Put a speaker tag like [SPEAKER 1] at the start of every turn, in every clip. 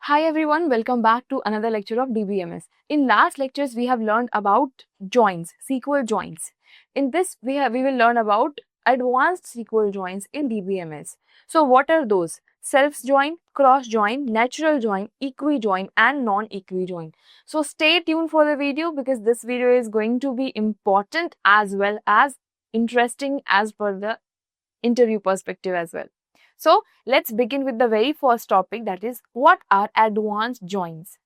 [SPEAKER 1] Hi everyone, welcome back to another lecture of DBMS. In last lectures, we have learned about joins, SQL joins. In this, we will learn about advanced SQL joins in DBMS. So what are those? Self join, cross join, natural join, equi join and non-equi join. So stay tuned for the video because this video is going to be important as well as interesting as per the interview perspective as well. So let's begin with the very first topic, that is what are advanced joins.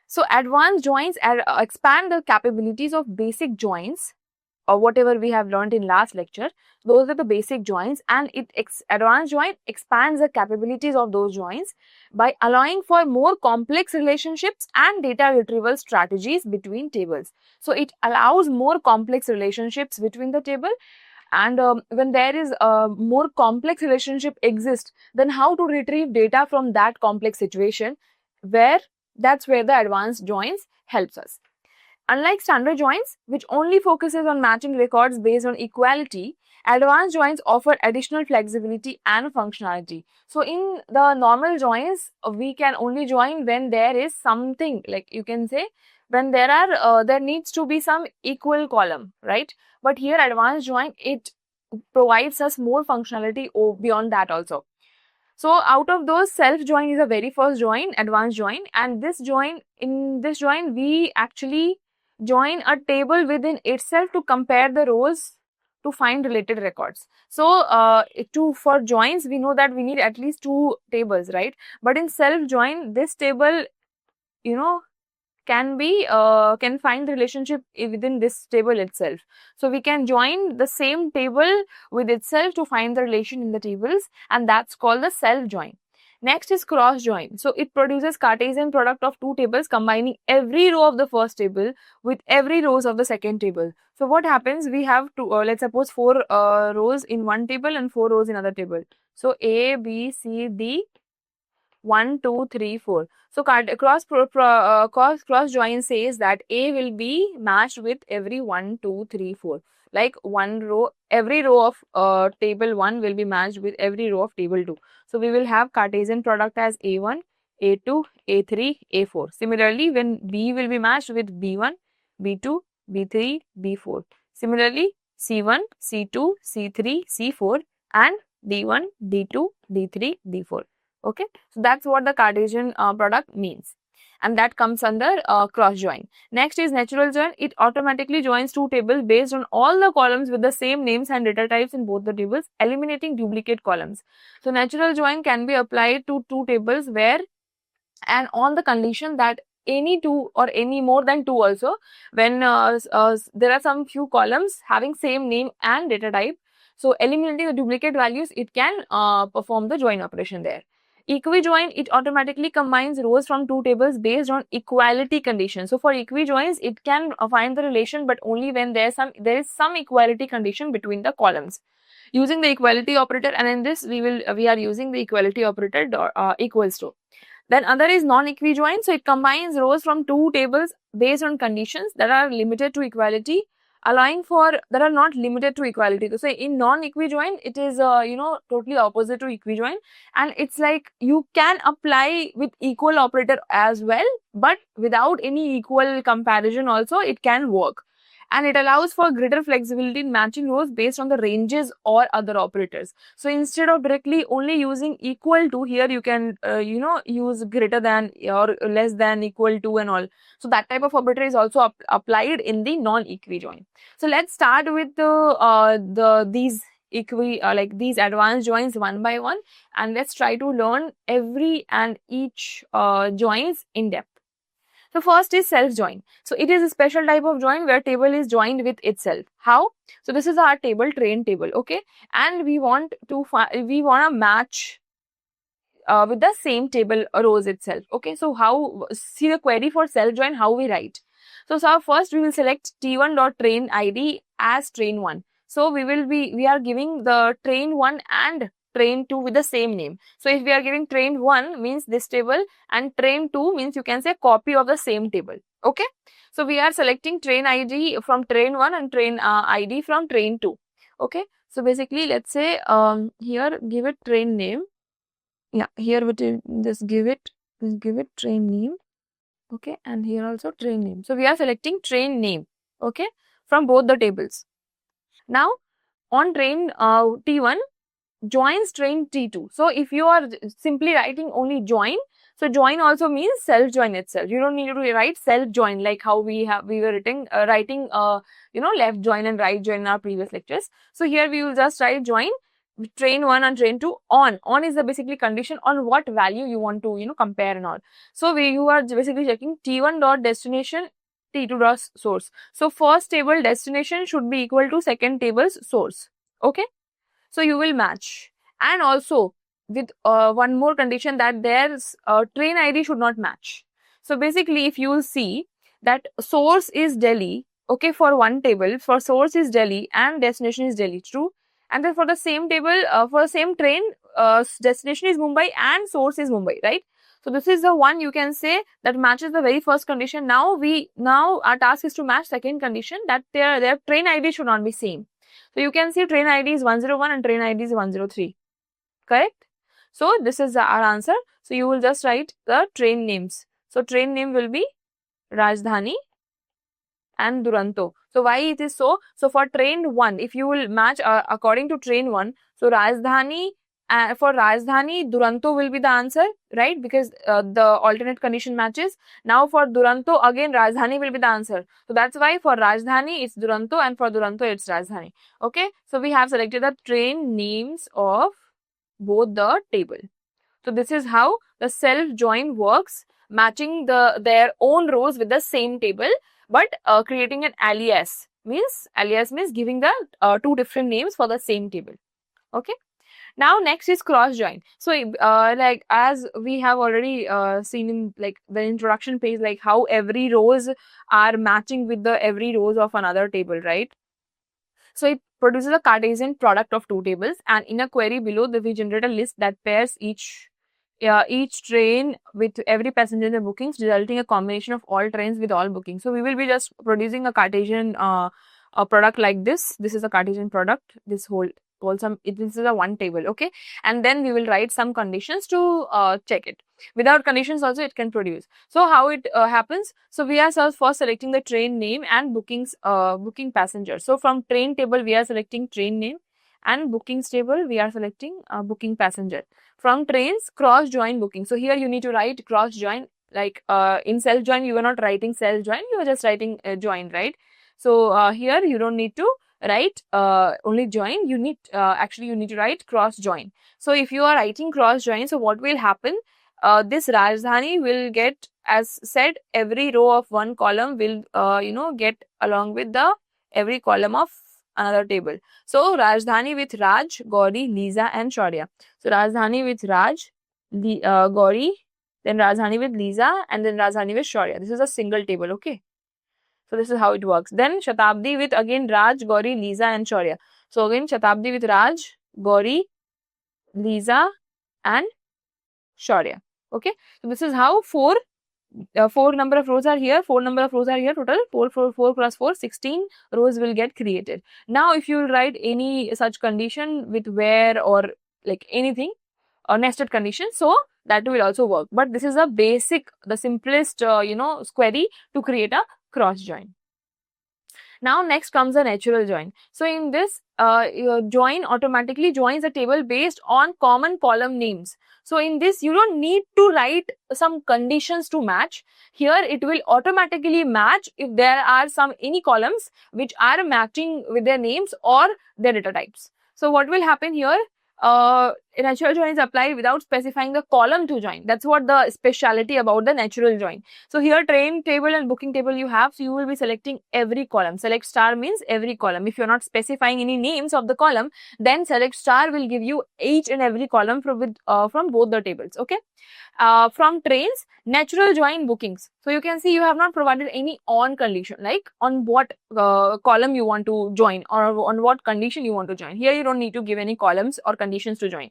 [SPEAKER 1] So advanced joins expand the capabilities of basic joins or whatever we have learned in last lecture. Those are the basic joins, and advanced join expands the capabilities of those joins by allowing for more complex relationships and data retrieval strategies between tables. So it allows more complex relationships between the table, and when there is a more complex relationship exists, then how to retrieve data from that complex situation, that's where the advanced joins helps us. Unlike standard joins, which only focuses on matching records based on equality, advanced joins offer additional flexibility and functionality. So in the normal joins, we can only join when there is something, like you can say, when there needs to be some equal column, right? But here advanced join, it provides us more functionality beyond that also. So out of those, self join is the very first join, advanced join, and in this join we actually join a table within itself to compare the rows to find related records. So for joins, we know that we need at least two tables, right? But in self join, this table, you know, can find the relationship within this table itself. So we can join the same table with itself to find the relation in the tables, and that's called the self join. Next is cross join. So it produces Cartesian product of two tables combining every row of the first table with every rows of the second table. So what happens, we have let's suppose four rows in one table and four rows in other table. So A, B, C, D, 1, 2, 3, 4. So cross join says that A will be matched with every 1, 2, 3, 4. Like one row, every row of table 1 will be matched with every row of table 2. So we will have Cartesian product as A1, A2, A3, A4. Similarly, when B will be matched with B1, B2, B3, B4. Similarly, C1, C2, C3, C4 and D1, D2, D3, D4. Okay, so that's what the Cartesian product means, and that comes under cross join. Next is natural join. It automatically joins two tables based on all the columns with the same names and data types in both the tables, eliminating duplicate columns. So natural join can be applied to two tables where, and on the condition that any two or any more than two also, when there are some few columns having same name and data type, so eliminating the duplicate values, it can perform the join operation there. Equi-join, it automatically combines rows from two tables based on equality conditions. So for equi-joins, it can find the relation, but only when there is some equality condition between the columns. Using the equality operator, and in this we are using the equality operator equals to. Then other is non-equi-join. So it combines rows from two tables based on conditions that are limited to equality, allowing for that are not limited to equality. So in non-equi-join, it is totally opposite to equi-join, and it's like you can apply with equal operator as well, but without any equal comparison also it can work. And it allows for greater flexibility in matching rows based on the ranges or other operators. So instead of directly only using equal to, here you can use greater than or less than, equal to and all. So that type of operator is also applied in the non-equi join. So let's start with these these advanced joins one by one, and let's try to learn every and each joins in depth. So first is self join. So it is a special type of join where table is joined with itself. How? So this is our table, train table, okay, and we want to match with the same table rows itself. Okay, so how, see the query for self join, how we write. So first we will select t1.train id as train 1. So we are giving the train 1 and train 2 with the same name. So if we are giving train 1 means this table, and train 2 means you can say copy of the same table. Okay, so we are selecting train id from train 1 and train id from train 2. Okay, so basically let's say here give it train name. Yeah, here we just give it we'll give it train name. Okay, and here also train name. So we are selecting train name, okay, from both the tables. Now on train T1 joins train T2. So if you are simply writing only join, so join also means self join itself. You don't need to write self join like how we were writing left join and right join in our previous lectures. So here we will just write join train 1 and train 2 on is the basically condition on what value you want to compare and all. So you are basically checking T1 dot destination, T2 dot source. So first table destination should be equal to second table's source. Okay, so you will match, and also with one more condition that there's train ID should not match. So basically if you will see that source is Delhi, okay, for one table, for source is Delhi and destination is Delhi, true, and then for the same table, for the same train, destination is Mumbai and source is Mumbai, right? So this is the one you can say that matches the very first condition. Now our task is to match second condition, that their train ID should not be same. So you can see train ID is 101 and train ID is 103, correct? So this is our answer. So you will just write the train names. So train name will be Rajdhani and Duranto. So why it is so? So for train 1, if you will match according to train 1, so Rajdhani, for Rajdhani, Duranto will be the answer, right? Because the alternate condition matches. Now for Duranto, again Rajdhani will be the answer. So that's why for Rajdhani it's Duranto and for Duranto it's Rajdhani. Okay, so we have selected the train names of both the table. So this is how the self join works, matching their own rows with the same table, but creating an alias means giving the two different names for the same table. Okay. Now next is cross join. So like as we have already seen in like the introduction page, like how every rows are matching with the every rows of another table, right? So it produces a Cartesian product of two tables, and in a query below we generate a list that pairs each train with every passenger in the bookings, resulting a combination of all trains with all bookings. So we will be just producing a Cartesian a product like this. This is a Cartesian product. This this is a one table, okay, and then we will write some conditions to check it. Without conditions also it can produce. So how it happens? So we are first selecting the train name and booking passenger. So from train table we are selecting train name, and bookings table we are selecting booking passenger. From trains, cross join booking. So here you need to write cross join, like in self join you are not writing self join, you are just writing join, right? So here you don't need to write only join, you need actually you need to write cross join. So if you are writing cross join, so what will happen, this Rajdhani will get, as said, every row of one column will get along with the every column of another table. So Rajdhani with Raj, Gauri, Lisa and Shaurya. So Rajdhani with Raj, Gauri, then Rajdhani with Lisa, and then Rajdhani with Shaurya. This is a single table, okay? So this is how it works. Then Shatabdi with again Raj, Gauri, Lisa and Shaurya. So again Shatabdi with Raj, Gauri, Lisa and Shaurya. Okay. So this is how four number of rows are here, total 4 plus 4, 16 rows will get created. Now if you write any such condition with where or like anything or nested condition, so that will also work. But this is a basic, the simplest query to create a cross join. Now next comes a natural join. So in this your join automatically joins a table based on common column names. So in this you don't need to write some conditions to match. Here it will automatically match if there are any columns which are matching with their names or their data types. So what will happen here? Natural join is applied without specifying the column to join. That's what the speciality about the natural join. So here train table and booking table you have, so you will be selecting every column. Select star means every column. If you're not specifying any names of the column, then select star will give you each and every column from both the tables, okay? From trains, natural join bookings. So you can see you have not provided any on condition, like on what column you want to join or on what condition you want to join. Here you don't need to give any columns or conditions to join.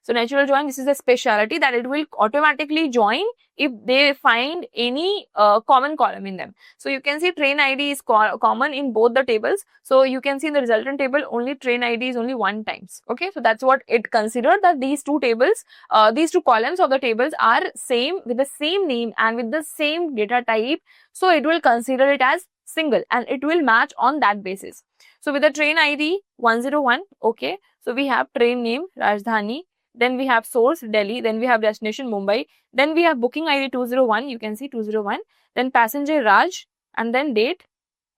[SPEAKER 1] So natural join, this is a specialty that it will automatically join if they find any common column in them. So you can see train ID is common in both the tables. So you can see in the resultant table only train ID is only 1 times. Okay, so that's what it considered, that these two tables, these two columns of the tables are same with the same name and with the same data type. So it will consider it as single and it will match on that basis. So with the train ID 101, okay, so we have train name Rajdhani, then we have source Delhi, then we have destination Mumbai, then we have booking ID 201, you can see 201, then passenger Raj, and then date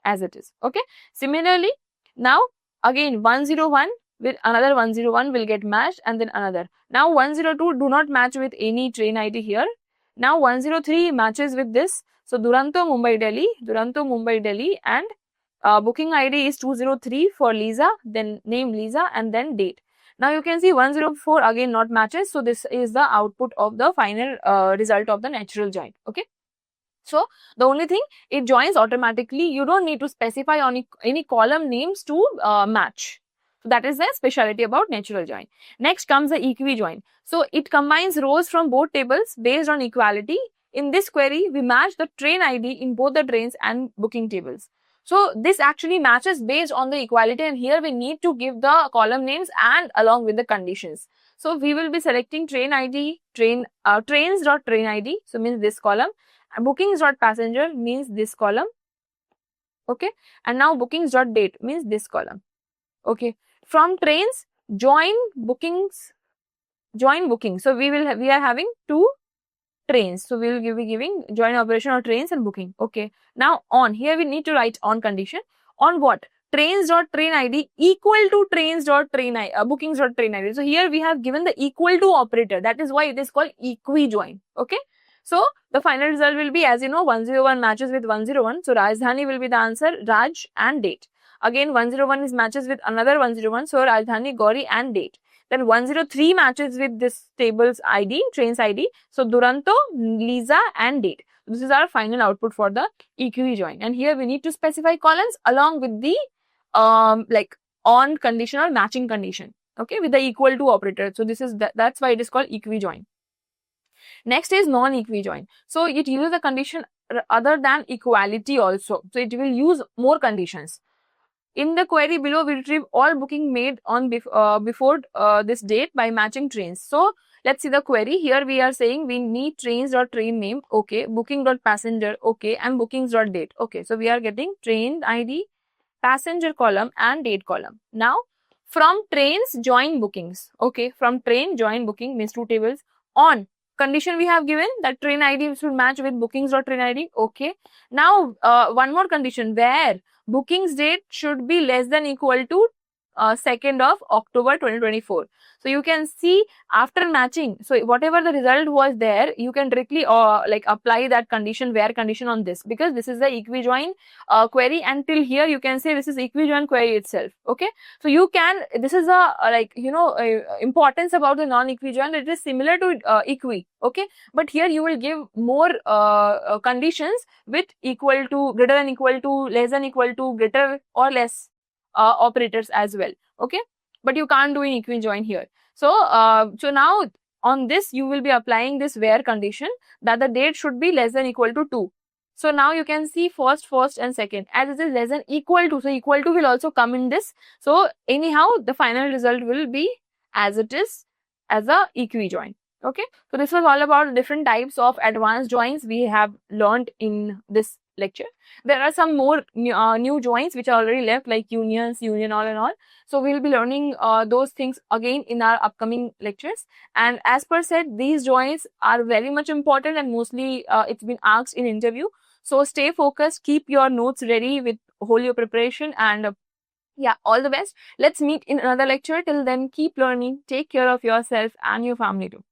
[SPEAKER 1] as it is. Okay, similarly now again 101 with another 101 will get matched, and then another. Now 102 do not match with any train ID here. Now 103 matches with this. So Duronto Mumbai Delhi, and booking ID is 203 for Lisa, then name Lisa, and then date. Now you can see 104 again not matches. So this is the output of the final result of the natural join. Okay. So the only thing, it joins automatically. You don't need to specify on any column names to match. So that is the specialty about natural join. Next comes the equi join. So it combines rows from both tables based on equality. In this query, we match the train ID in both the trains and booking tables. So this actually matches based on the equality, and here we need to give the column names and along with the conditions. So we will be selecting train ID, trains.train ID, so means this column. Bookings.passenger means this column. Okay, and now bookings.date means this column. Okay, from trains join bookings. So we are having two trains, so we will be giving join operation of trains and booking. Okay, now on here we need to write on condition on what? Trains.train ID equal to trains.train bookings.train ID. So here we have given the equal to operator, that is why it is called equi join. Okay, so the final result will be, as you know, 101 matches with 101. So Rajdhani will be the answer, Raj and date. Again 101 is matches with another 101, so Rajdhani, Gauri and date. Then 103 matches with this table's ID, train's ID. So Duronto, Lisa and date. This is our final output for the equi join. And here we need to specify columns along with the like on condition or matching condition. Okay, with the equal to operator. So this is that's why it is called equi join. Next is non-equi join. So it uses a condition other than equality also. So it will use more conditions. In the query below, we retrieve all booking made on before this date by matching trains. So let's see the query. Here we are saying we need trains.train name, okay, booking.passenger, okay, and bookings.date. Okay, so we are getting train ID, passenger column and date column. Now from trains join bookings. Okay, from train join booking means two tables. On condition we have given that train ID should match with bookings.train ID. Okay, now one more condition where bookings date should be less than equal to 2nd of October 2024. So you can see after matching, so whatever the result was there, you can directly like apply that condition, where condition on this, because this is the equi join query, and till here you can say this is equi join query itself. Okay, so you can, this is a like, you know, importance about the non-equi join. It is similar to equi. Okay, but here you will give more conditions with equal to, greater than equal to, less than equal to, greater or less operators as well. Okay, but you can't do in equi join here. So so now on this you will be applying this where condition, that the date should be less than equal to 2. So now you can see first and second, as it is less than equal to, so equal to will also come in this. So anyhow the final result will be as it is as a equi join. Okay, so this was all about different types of advanced joins we have learned in this lecture. There are some more new joins which are already left, like unions, union all and all. So we'll be learning those things again in our upcoming lectures. And as per said, these joins are very much important, and mostly it's been asked in interview. So stay focused, keep your notes ready with whole your preparation, and yeah, all the best. Let's meet in another lecture. Till then, keep learning, take care of yourself and your family too.